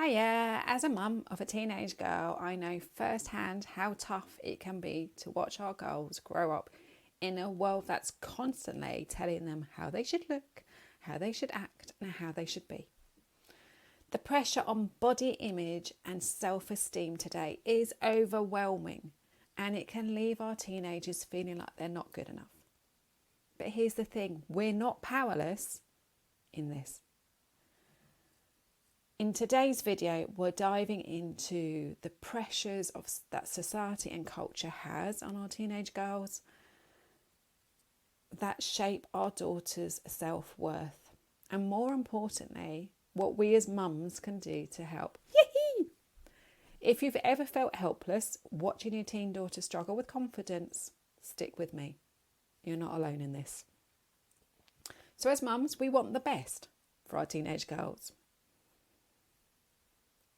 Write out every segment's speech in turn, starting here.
Hiya, as a mum of a teenage girl, I know firsthand how tough it can be to watch our girls grow up in a world that's constantly telling them how they should look, how they should act, and how they should be. The pressure on body image and self-esteem today is overwhelming, and it can leave our teenagers feeling like they're not good enough. But here's the thing, we're not powerless in this. In today's video, we're diving into the pressures that society and culture has on our teenage girls that shape our daughters' self-worth. And more importantly, what we as mums can do to help. Yee-hee! If you've ever felt helpless watching your teen daughter struggle with confidence, stick with me. You're not alone in this. So as mums, we want the best for our teenage girls.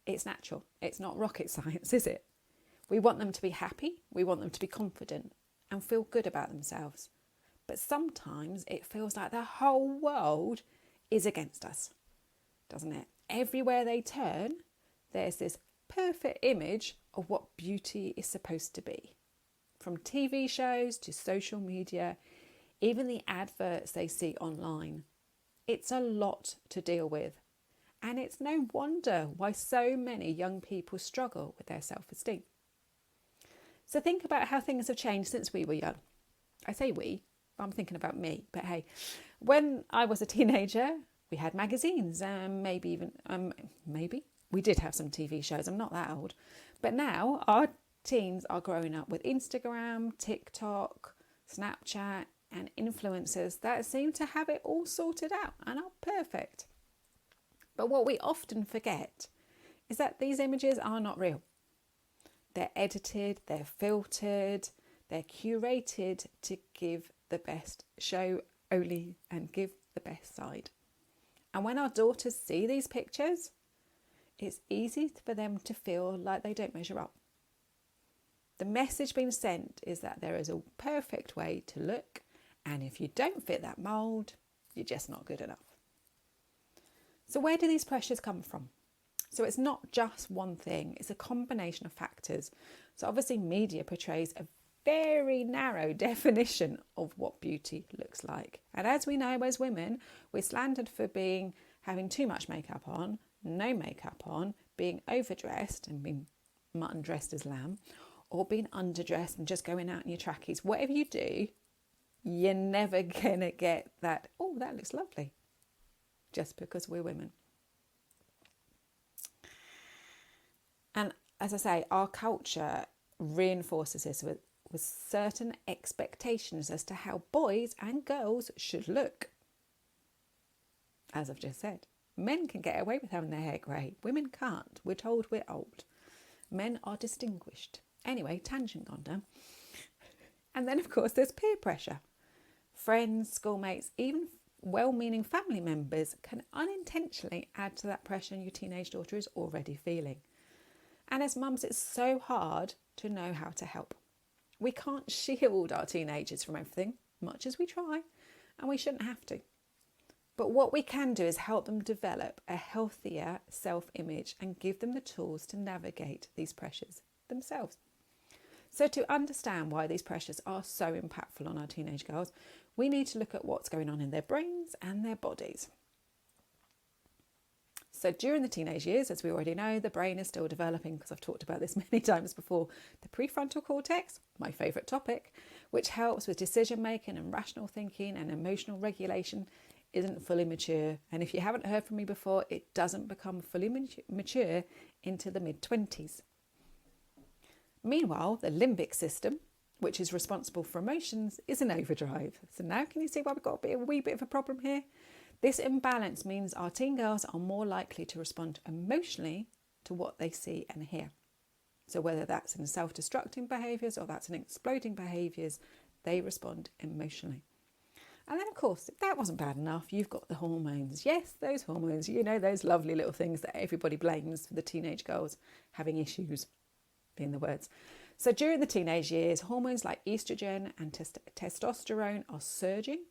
It's natural. It's not rocket science, is it? We want them to be happy. We want them to be confident and feel good about themselves. But sometimes it feels like the whole world is against us, doesn't it? Everywhere they turn, there's this perfect image of what beauty is supposed to be. From TV shows to social media, even the adverts they see online. It's a lot to deal with. And it's no wonder why so many young people struggle with their self-esteem. So think about how things have changed since we were young. I say we, I'm thinking about me, but hey, when I was a teenager, we had magazines and maybe we did have some TV shows. I'm not that old. But now our teens are growing up with Instagram, TikTok, Snapchat and influencers that seem to have it all sorted out and are perfect. But what we often forget is that these images are not real. They're edited, they're filtered, they're curated to give the best show only and give the best side. And when our daughters see these pictures, it's easy for them to feel like they don't measure up. The message being sent is that there is a perfect way to look, and if you don't fit that mould, you're just not good enough. So where do these pressures come from? So it's not just one thing, it's a combination of factors. So obviously media portrays a very narrow definition of what beauty looks like. And as we know as women, we're slandered for having too much makeup on, no makeup on, being overdressed and being mutton dressed as lamb, or being underdressed and just going out in your trackies. Whatever you do, you're never gonna get that, oh, that looks lovely, just because we're women. And as I say, our culture reinforces this with certain expectations as to how boys and girls should look. As I've just said, men can get away with having their hair grey. Women can't. We're told we're old. Men are distinguished. Anyway, tangent gone down. And then, of course, there's peer pressure. Friends, schoolmates, even well-meaning family members can unintentionally add to that pressure your teenage daughter is already feeling. And as mums, it's so hard to know how to help. We can't shield our teenagers from everything, much as we try, and we shouldn't have to. But what we can do is help them develop a healthier self-image and give them the tools to navigate these pressures themselves. So to understand why these pressures are so impactful on our teenage girls, we need to look at what's going on in their brains and their bodies. So during the teenage years, as we already know, the brain is still developing, because I've talked about this many times before. The prefrontal cortex, my favourite topic, which helps with decision making and rational thinking and emotional regulation, isn't fully mature. And if you haven't heard from me before, it doesn't become fully mature into the mid-20s. Meanwhile, the limbic system, which is responsible for emotions, is in overdrive. So now can you see why we've got a wee bit of a problem here? This imbalance means our teen girls are more likely to respond emotionally to what they see and hear. So whether that's in self-destructing behaviours or that's in exploding behaviours, they respond emotionally. And then, of course, if that wasn't bad enough, you've got the hormones. Yes, those hormones, those lovely little things that everybody blames for the teenage girls having issues, being the words. So during the teenage years, hormones like estrogen and testosterone are surging,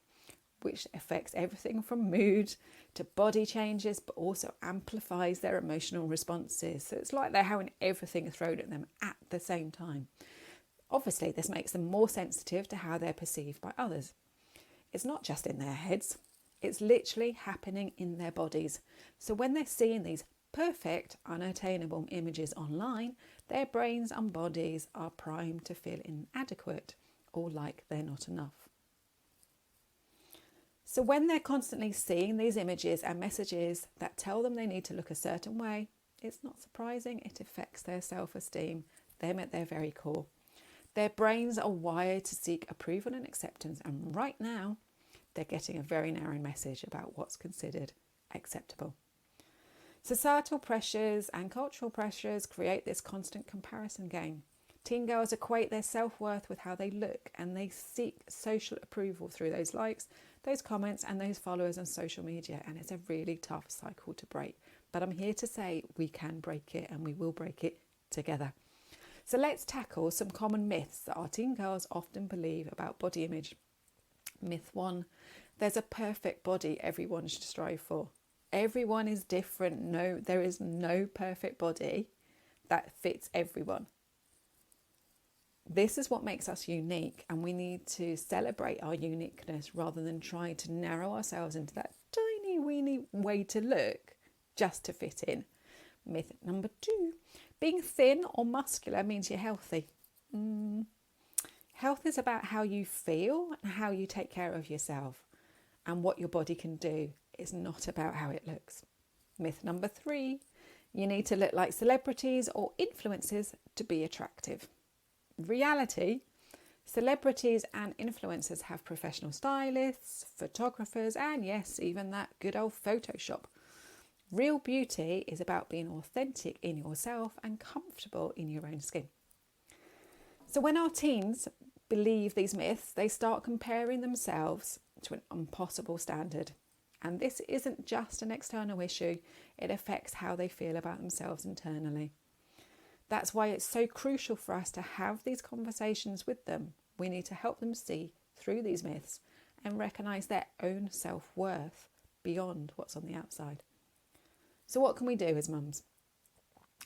which affects everything from mood to body changes, but also amplifies their emotional responses. So it's like they're having everything thrown at them at the same time. Obviously, this makes them more sensitive to how they're perceived by others. It's not just in their heads, it's literally happening in their bodies. So when they're seeing these perfect, unattainable images online, their brains and bodies are primed to feel inadequate or like they're not enough. So when they're constantly seeing these images and messages that tell them they need to look a certain way, it's not surprising it affects their self-esteem, them at their very core. Their brains are wired to seek approval and acceptance, and right now they're getting a very narrow message about what's considered acceptable. Societal pressures and cultural pressures create this constant comparison game. Teen girls equate their self-worth with how they look, and they seek social approval through those likes, those comments and those followers on social media, and it's a really tough cycle to break. But I'm here to say we can break it, and we will break it together. So let's tackle some common myths that our teen girls often believe about body image. Myth 1, there's a perfect body everyone should strive for. Everyone is different. No, there is no perfect body that fits everyone. This is what makes us unique, and we need to celebrate our uniqueness rather than try to narrow ourselves into that tiny weeny way to look just to fit in. Myth number 2, being thin or muscular means you're healthy. Health is about how you feel and how you take care of yourself and what your body can do. It's not about how it looks. Myth number 3, you need to look like celebrities or influencers to be attractive. Reality, celebrities and influencers have professional stylists, photographers, and yes, even that good old Photoshop. Real beauty is about being authentic in yourself and comfortable in your own skin. So when our teens believe these myths, they start comparing themselves to an impossible standard. And this isn't just an external issue, it affects how they feel about themselves internally. That's why it's so crucial for us to have these conversations with them. We need to help them see through these myths and recognise their own self-worth beyond what's on the outside. So what can we do as mums?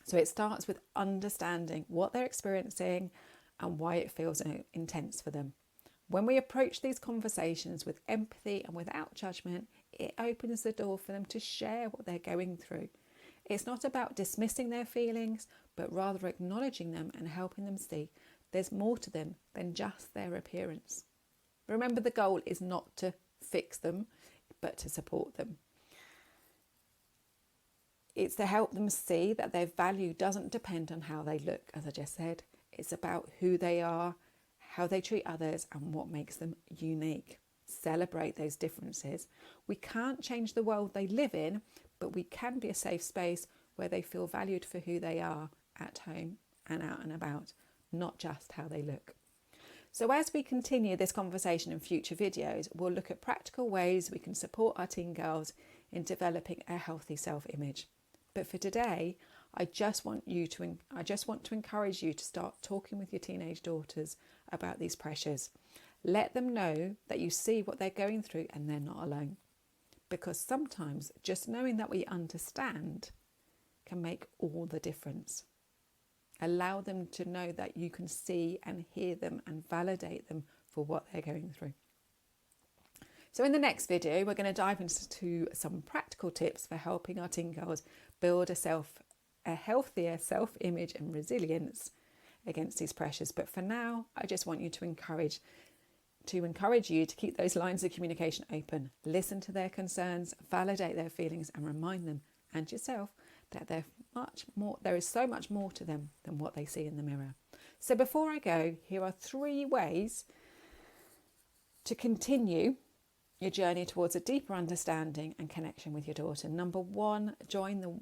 So it starts with understanding what they're experiencing and why it feels intense for them. When we approach these conversations with empathy and without judgment, it opens the door for them to share what they're going through. It's not about dismissing their feelings, but rather acknowledging them and helping them see there's more to them than just their appearance. Remember, the goal is not to fix them, but to support them. It's to help them see that their value doesn't depend on how they look, as I just said. It's about who they are, how they treat others, and what makes them unique. Celebrate those differences. We can't change the world they live in, but we can be a safe space where they feel valued for who they are at home and out and about, not just how they look. So as we continue this conversation in future videos, we'll look at practical ways we can support our teen girls in developing a healthy self-image. But for today, I just want to encourage you to start talking with your teenage daughters about these pressures. Let them know that you see what they're going through and they're not alone. Because sometimes just knowing that we understand can make all the difference. Allow them to know that you can see and hear them and validate them for what they're going through. So in the next video, we're going to dive into some practical tips for helping our teen girls build a healthier self-image and resilience against these pressures. But for now, I just want you to encourage you to keep those lines of communication open, listen to their concerns, validate their feelings, and remind them and yourself that there is so much more to them than what they see in the mirror. So before I go, here are 3 ways to continue your journey towards a deeper understanding and connection with your daughter. Number 1, join the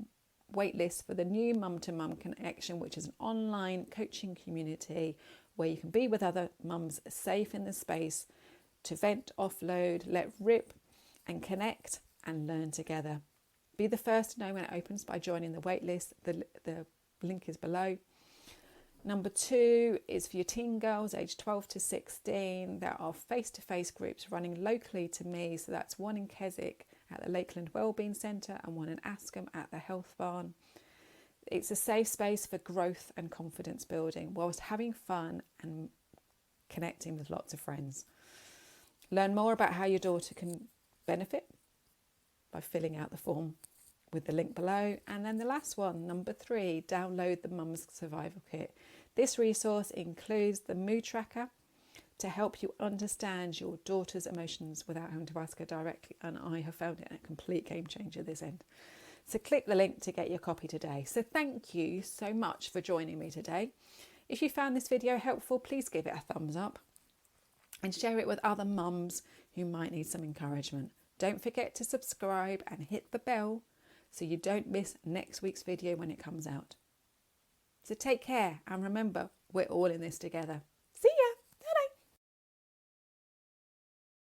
waitlist for the new Mum to Mum Connection, which is an online coaching community where you can be with other mums safe in the space to vent, offload, let rip and connect and learn together. Be the first to know when it opens by joining the waitlist. The link is below. Number 2 is for your teen girls aged 12 to 16. There are face-to-face groups running locally to me. So that's one in Keswick at the Lakeland Wellbeing Centre and one in Askham at the Health Barn. It's a safe space for growth and confidence building whilst having fun and connecting with lots of friends. Learn more about how your daughter can benefit by filling out the form with the link below. And then the last one, number 3, download the Mum's Survival Kit. This resource includes the mood tracker to help you understand your daughter's emotions without having to ask her directly. And I have found it a complete game changer this end. So click the link to get your copy today. So thank you so much for joining me today. If you found this video helpful, please give it a thumbs up and share it with other mums who might need some encouragement. Don't forget to subscribe and hit the bell so you don't miss next week's video when it comes out. So take care and remember, we're all in this together.